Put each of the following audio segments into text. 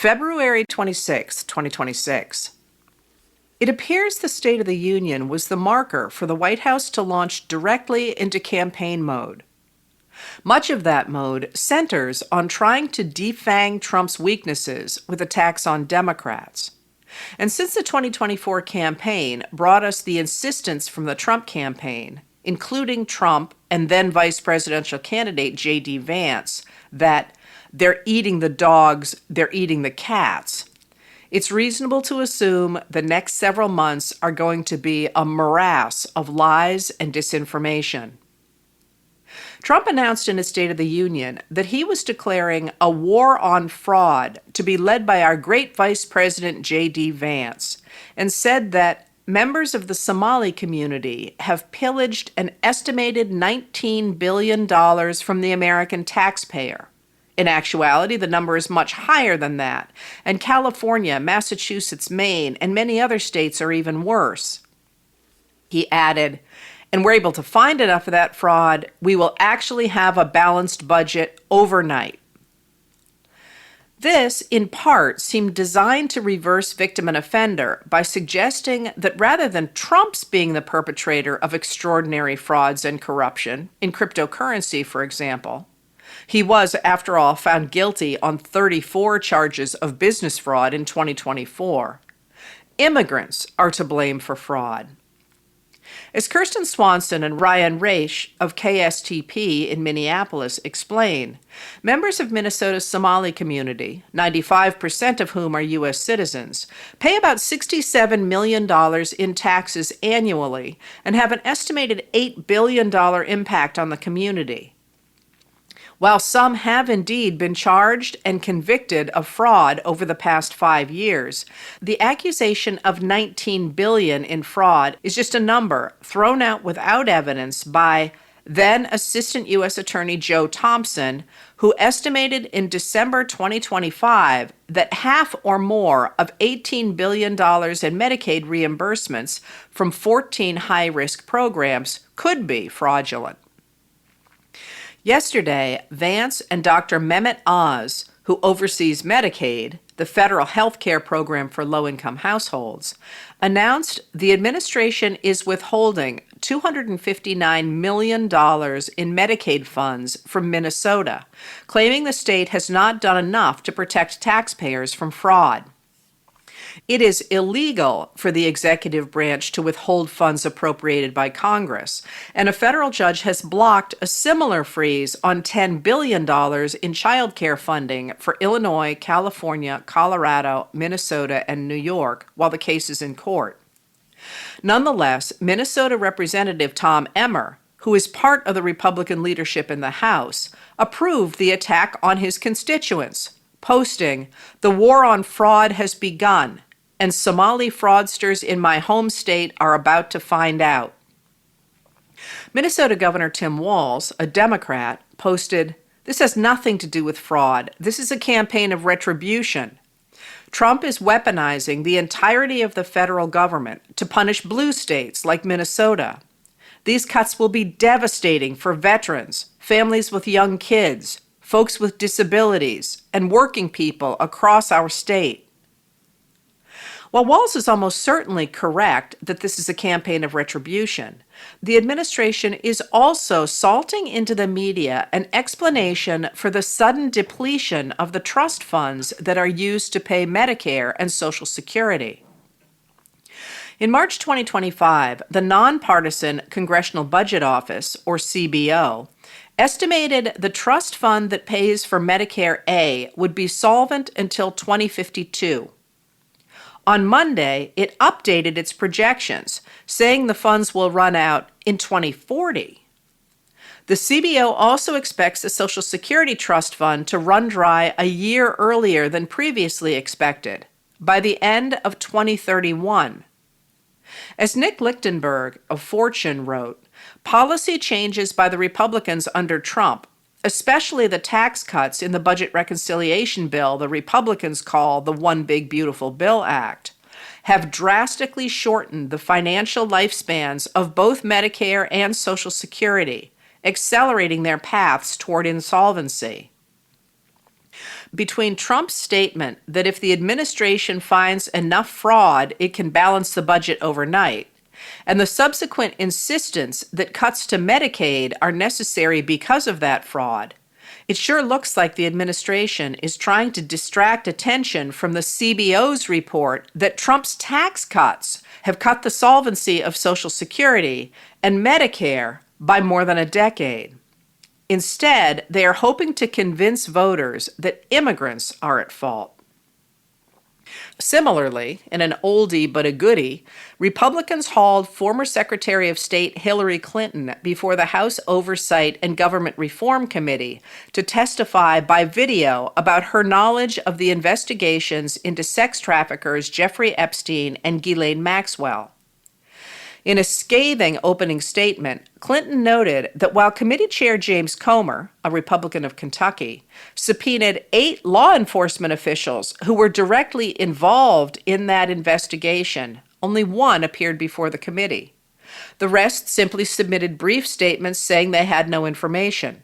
February 26, 2026. It appears the State of the Union was the marker for the White House to launch directly into campaign mode. Much of that mode centers on trying to defang Trump's weaknesses with attacks on Democrats. And since the 2024 campaign brought us the insistence from the Trump campaign, including Trump and then vice presidential candidate J.D. Vance, that they're eating the dogs, they're eating the cats, it's reasonable to assume the next several months are going to be a morass of lies and disinformation. Trump announced in his State of the Union that he was declaring a war on fraud to be led by our great Vice President J.D. Vance, and said that members of the Somali community have pillaged an estimated $19 billion from the American taxpayer. In actuality, the number is much higher than that, and California, Massachusetts, Maine, and many other states are even worse. He added, and we're able to find enough of that fraud, we will actually have a balanced budget overnight. This, in part, seemed designed to reverse victim and offender by suggesting that rather than Trump's being the perpetrator of extraordinary frauds and corruption, in cryptocurrency, for example, he was, after all, found guilty on 34 charges of business fraud in 2024. Immigrants are to blame for fraud. As Kirsten Swanson and Ryan Raish of KSTP in Minneapolis explain, members of Minnesota's Somali community, 95% of whom are U.S. citizens, pay about $67 million in taxes annually and have an estimated $8 billion impact on the community. While some have indeed been charged and convicted of fraud over the past 5 years, the accusation of $19 billion in fraud is just a number thrown out without evidence by then Assistant U.S. Attorney Joe Thompson, who estimated in December 2025 that half or more of $18 billion in Medicaid reimbursements from 14 high-risk programs could be fraudulent. Yesterday, Vance and Dr. Mehmet Oz, who oversees Medicaid, the federal health care program for low-income households, announced the administration is withholding $259 million in Medicaid funds from Minnesota, claiming the state has not done enough to protect taxpayers from fraud. It is illegal for the executive branch to withhold funds appropriated by Congress, and a federal judge has blocked a similar freeze on $10 billion in child care funding for Illinois, California, Colorado, Minnesota, and New York while the case is in court. Nonetheless, Minnesota Representative Tom Emmer, who is part of the Republican leadership in the House, approved the attack on his constituents, posting, "The war on fraud has begun, and Somali fraudsters in my home state are about to find out." Minnesota Governor Tim Walz, a Democrat, posted, "This has nothing to do with fraud. This is a campaign of retribution. Trump is weaponizing the entirety of the federal government to punish blue states like Minnesota. These cuts will be devastating for veterans, families with young kids, folks with disabilities, and working people across our state." While Walz is almost certainly correct that this is a campaign of retribution, the administration is also salting into the media an explanation for the sudden depletion of the trust funds that are used to pay Medicare and Social Security. In March 2025, the nonpartisan Congressional Budget Office, or CBO, estimated the trust fund that pays for Medicare A would be solvent until 2052. On Monday, it updated its projections, saying the funds will run out in 2040. The CBO also expects the Social Security Trust Fund to run dry a year earlier than previously expected, by the end of 2031. As Nick Lichtenberg of Fortune wrote, policy changes by the Republicans under Trump, especially the tax cuts in the budget reconciliation bill the Republicans call the One Big Beautiful Bill Act, have drastically shortened the financial lifespans of both Medicare and Social Security, accelerating their paths toward insolvency. between Trump's statement that if the administration finds enough fraud, it can balance the budget overnight, and the subsequent insistence that cuts to Medicaid are necessary because of that fraud, it sure looks like the administration is trying to distract attention from the CBO's report that Trump's tax cuts have cut the solvency of Social Security and Medicare by more than a decade. Instead, they are hoping to convince voters that immigrants are at fault. Similarly, in an oldie but a goodie, Republicans hauled former Secretary of State Hillary Clinton before the House Oversight and Government Reform Committee to testify by video about her knowledge of the investigations into sex traffickers Jeffrey Epstein and Ghislaine Maxwell. In a scathing opening statement, Clinton noted that while Committee Chair James Comer, a Republican of Kentucky, subpoenaed 8 law enforcement officials who were directly involved in that investigation, only one appeared before the committee. The rest simply submitted brief statements saying they had no information.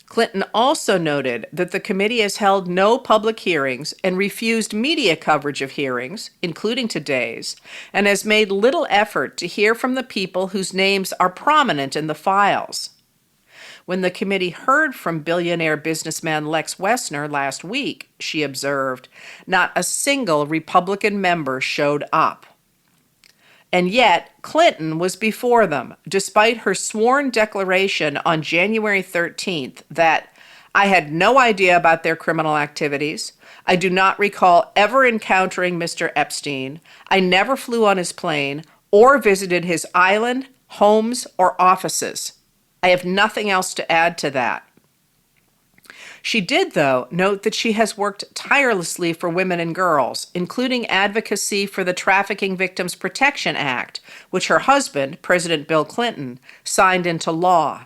Clinton also noted that the committee has held no public hearings and refused media coverage of hearings, including today's, and has made little effort to hear from the people whose names are prominent in the files. When the committee heard from billionaire businessman Lex Wessner last week, she observed, not a single Republican member showed up. And yet, Clinton was before them, despite her sworn declaration on January 13th that I had no idea about their criminal activities. I do not recall ever encountering Mr. Epstein. I never flew on his plane or visited his island, homes, or offices. I have nothing else to add to that. She did, though, note that she has worked tirelessly for women and girls, including advocacy for the Trafficking Victims Protection Act, which her husband, President Bill Clinton, signed into law.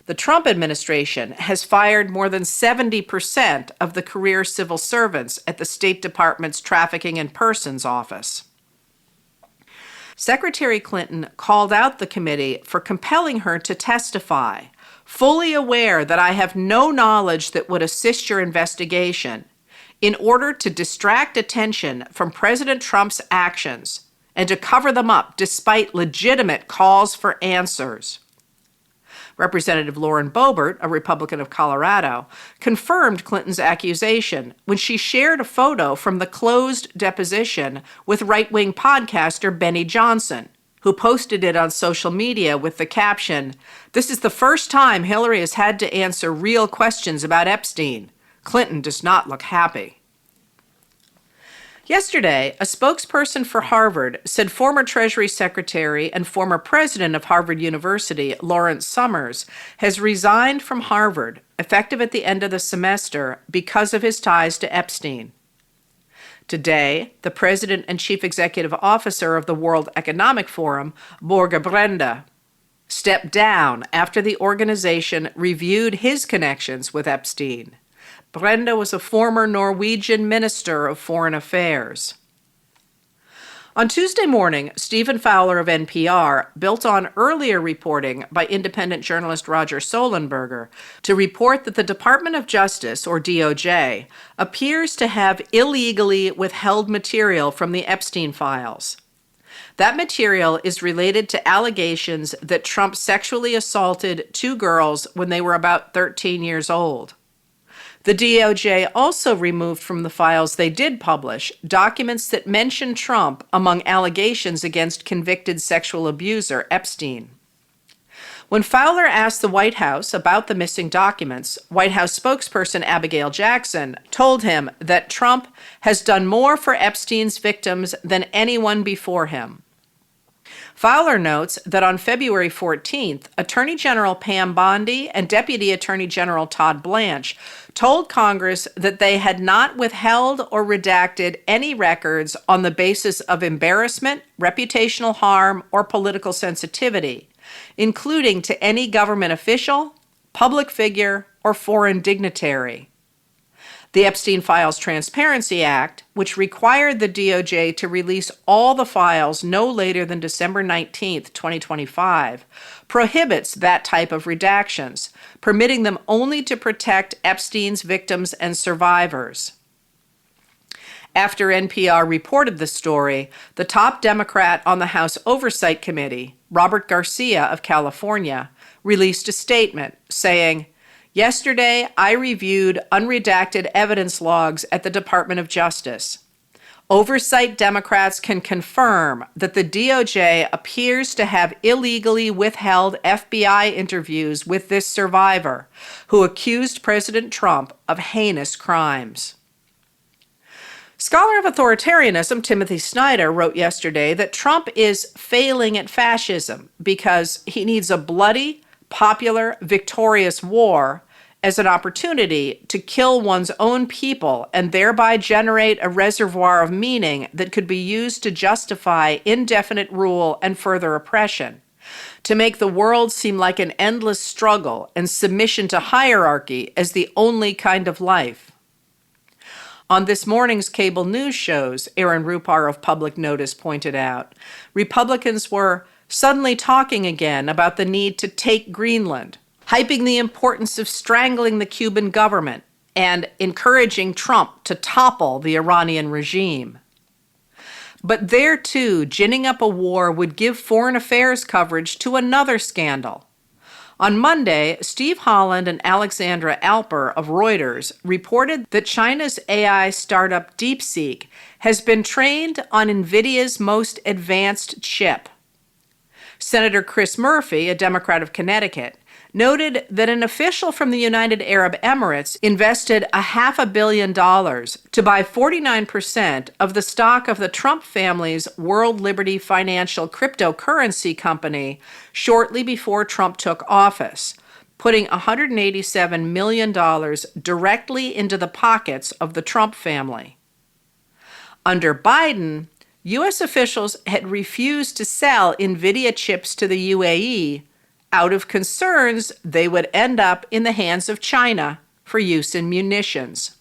The Trump administration has fired more than 70% of the career civil servants at the State Department's Trafficking in Persons Office. Secretary Clinton called out the committee for compelling her to testify, fully aware that I have no knowledge that would assist your investigation, in order to distract attention from President Trump's actions and to cover them up despite legitimate calls for answers. Representative Lauren Boebert, a Republican of Colorado, confirmed Clinton's accusation when she shared a photo from the closed deposition with right-wing podcaster Benny Johnson, who posted it on social media with the caption, "This is the first time Hillary has had to answer real questions about Epstein. Clinton does not look happy." Yesterday, a spokesperson for Harvard said former Treasury Secretary and former president of Harvard University, Lawrence Summers, has resigned from Harvard, effective at the end of the semester, because of his ties to Epstein. Today, the president and chief executive officer of the World Economic Forum, Børge Brende, stepped down after the organization reviewed his connections with Epstein. Brende was a former Norwegian minister of foreign affairs. On Tuesday morning, Stephen Fowler of NPR built on earlier reporting by independent journalist Roger Sollenberger to report that the Department of Justice, or DOJ, appears to have illegally withheld material from the Epstein files. That material is related to allegations that Trump sexually assaulted 2 girls when they were about 13 years old. The DOJ also removed from the files they did publish documents that mention Trump among allegations against convicted sexual abuser Epstein. When Fowler asked the White House about the missing documents, White House spokesperson Abigail Jackson told him that Trump has done more for Epstein's victims than anyone before him. Fowler notes that on February 14th, Attorney General Pam Bondi and Deputy Attorney General Todd Blanche told Congress that they had not withheld or redacted any records on the basis of embarrassment, reputational harm, or political sensitivity, including to any government official, public figure, or foreign dignitary. The Epstein Files Transparency Act, which required the DOJ to release all the files no later than December 19, 2025, prohibits that type of redactions, permitting them only to protect Epstein's victims and survivors. After NPR reported the story, the top Democrat on the House Oversight Committee, Robert Garcia of California, released a statement saying, "Yesterday, I reviewed unredacted evidence logs at the Department of Justice. Oversight Democrats can confirm that the DOJ appears to have illegally withheld FBI interviews with this survivor, who accused President Trump of heinous crimes." Scholar of authoritarianism Timothy Snyder wrote yesterday that Trump is failing at fascism because he needs a bloody, popular, victorious war as an opportunity to kill one's own people and thereby generate a reservoir of meaning that could be used to justify indefinite rule and further oppression, to make the world seem like an endless struggle and submission to hierarchy as the only kind of life. On this morning's cable news shows, Aaron Rupar of Public Notice pointed out, Republicans were suddenly talking again about the need to take Greenland, hyping the importance of strangling the Cuban government, and encouraging Trump to topple the Iranian regime. But there, too, ginning up a war would give foreign affairs coverage to another scandal. On Monday, Steve Holland and Alexandra Alper of Reuters reported that China's AI startup DeepSeek has been trained on NVIDIA's most advanced chip. Senator Chris Murphy, a Democrat of Connecticut, noted that an official from the United Arab Emirates invested $500 million to buy 49% of the stock of the Trump family's World Liberty Financial cryptocurrency company shortly before Trump took office, putting $187 million directly into the pockets of the Trump family. Under Biden, U.S. officials had refused to sell NVIDIA chips to the UAE out of concerns they would end up in the hands of China for use in munitions.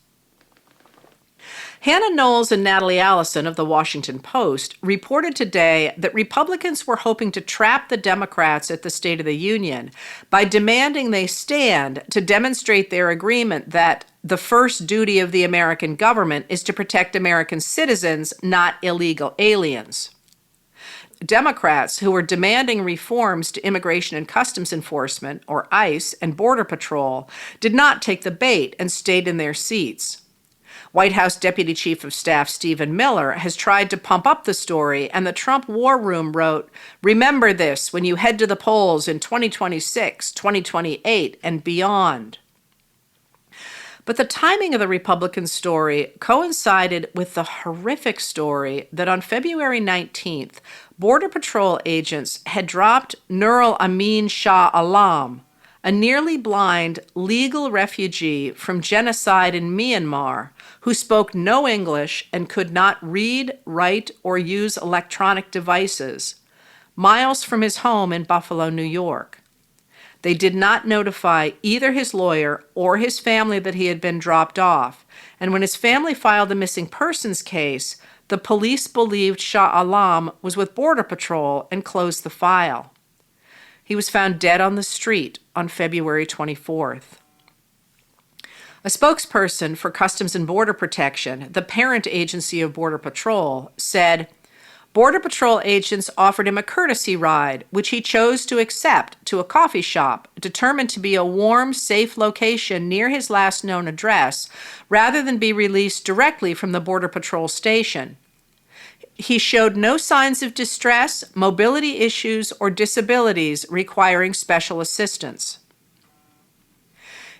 Hannah Knowles and Natalie Allison of The Washington Post reported today that Republicans were hoping to trap the Democrats at the State of the Union by demanding they stand to demonstrate their agreement that the first duty of the American government is to protect American citizens, not illegal aliens. Democrats who were demanding reforms to Immigration and Customs Enforcement, or ICE, and Border Patrol did not take the bait and stayed in their seats. White House Deputy Chief of Staff Stephen Miller has tried to pump up the story, and the Trump War Room wrote, "Remember this when you head to the polls in 2026, 2028, and beyond." But the timing of the Republican story coincided with the horrific story that on February 19th, Border Patrol agents had dropped Nurul Amin Shah Alam, a nearly blind legal refugee from genocide in Myanmar who spoke no English and could not read, write, or use electronic devices, miles from his home in Buffalo, New York. They did not notify either his lawyer or his family that he had been dropped off, and when his family filed a missing persons case, the police believed Shah Alam was with Border Patrol and closed the file. He was found dead on the street on February 24th. A spokesperson for Customs and Border Protection, the parent agency of Border Patrol, said, Border Patrol agents offered him a courtesy ride, which he chose to accept, to a coffee shop, determined to be a warm, safe location near his last known address, rather than be released directly from the Border Patrol station. He showed no signs of distress, mobility issues, or disabilities requiring special assistance.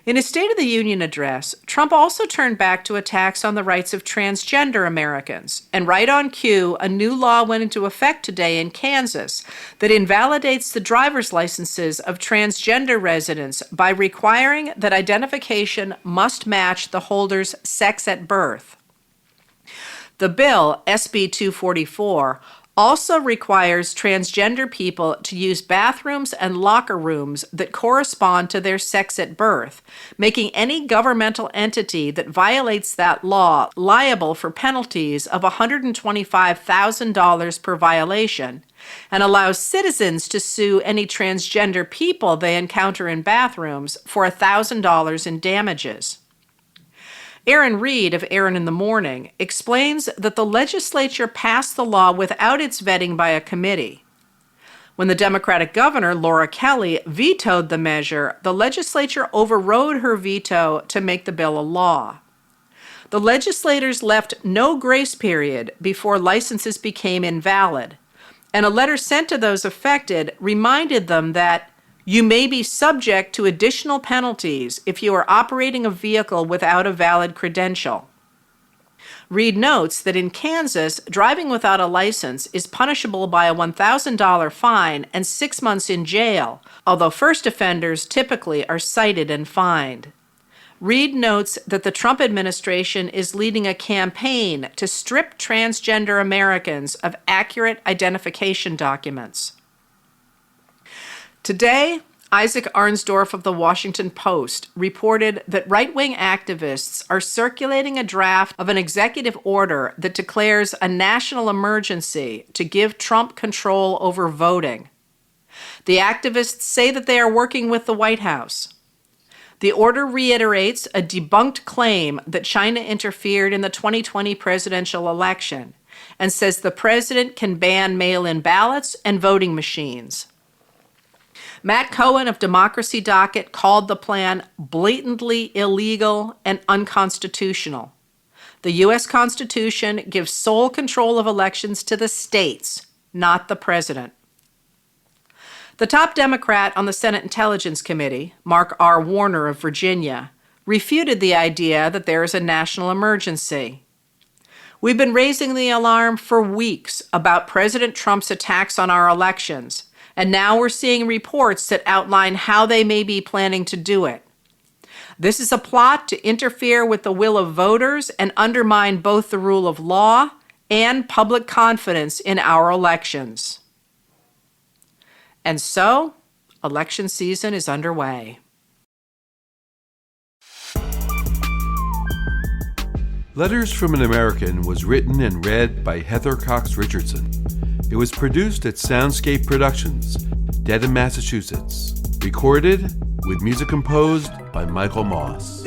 In his State of the Union address, Trump also turned back to attacks on the rights of transgender Americans. And right on cue, a new law went into effect today in Kansas that invalidates the driver's licenses of transgender residents by requiring that identification must match the holder's sex at birth. The bill, SB 244, also requires transgender people to use bathrooms and locker rooms that correspond to their sex at birth, making any governmental entity that violates that law liable for penalties of $125,000 per violation, and allows citizens to sue any transgender people they encounter in bathrooms for $1,000 in damages. Aaron Reed of Aaron in the Morning explains that the legislature passed the law without its vetting by a committee. When the Democratic governor, Laura Kelly, vetoed the measure, the legislature overrode her veto to make the bill a law. The legislators left no grace period before licenses became invalid, and a letter sent to those affected reminded them that you may be subject to additional penalties if you are operating a vehicle without a valid credential. Reed notes that in Kansas, driving without a license is punishable by a $1,000 fine and 6 months in jail, although first offenders typically are cited and fined. Reed notes that the Trump administration is leading a campaign to strip transgender Americans of accurate identification documents. Today, Isaac Arnsdorf of the Washington Post reported that right-wing activists are circulating a draft of an executive order that declares a national emergency to give Trump control over voting. The activists say that they are working with the White House. The order reiterates a debunked claim that China interfered in the 2020 presidential election and says the president can ban mail-in ballots and voting machines. Matt Cohen of Democracy Docket called the plan blatantly illegal and unconstitutional. The U.S. Constitution gives sole control of elections to the states, not the president. The top Democrat on the Senate Intelligence Committee, Mark R. Warner of Virginia, refuted the idea that there is a national emergency. We've been raising the alarm for weeks about President Trump's attacks on our elections, and now we're seeing reports that outline how they may be planning to do it. This is a plot to interfere with the will of voters and undermine both the rule of law and public confidence in our elections. And so, election season is underway. Letters from an American was written and read by Heather Cox Richardson. It was produced at Soundscape Productions, Dedham, Massachusetts. Recorded with music composed by Michael Moss.